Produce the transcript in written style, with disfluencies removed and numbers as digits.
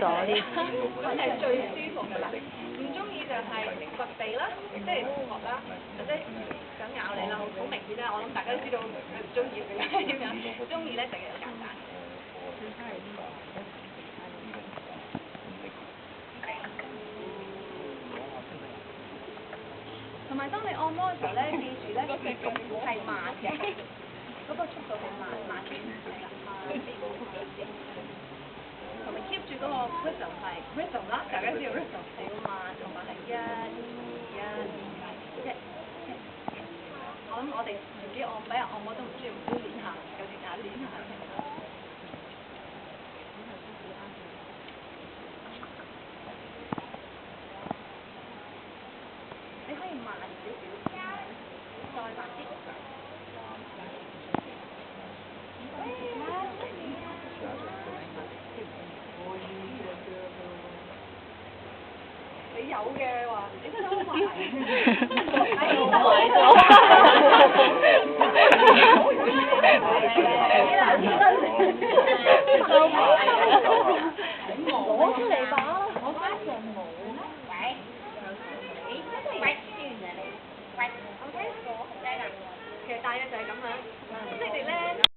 咗呢？咁係最舒服㗎啦。唔中意就係掘地啦，即係學啦，或者想咬你啦，好明顯啦。我諗大家都知道佢唔中意嘅係點樣。中意咧就係好簡單。同埋當你按摩嘅時候咧，記住咧係慢嘅，嗰個速度係慢啲，係啦，同埋 keep 住嗰個 rhythm 係 rhythm 啦，大家知道 rhythm 係要慢，同埋係一、我諗我哋自己每日按摩都唔需要練下，有練下練下。你可以慢少少，再慢啲。你有嘅話，你都想買？買咗。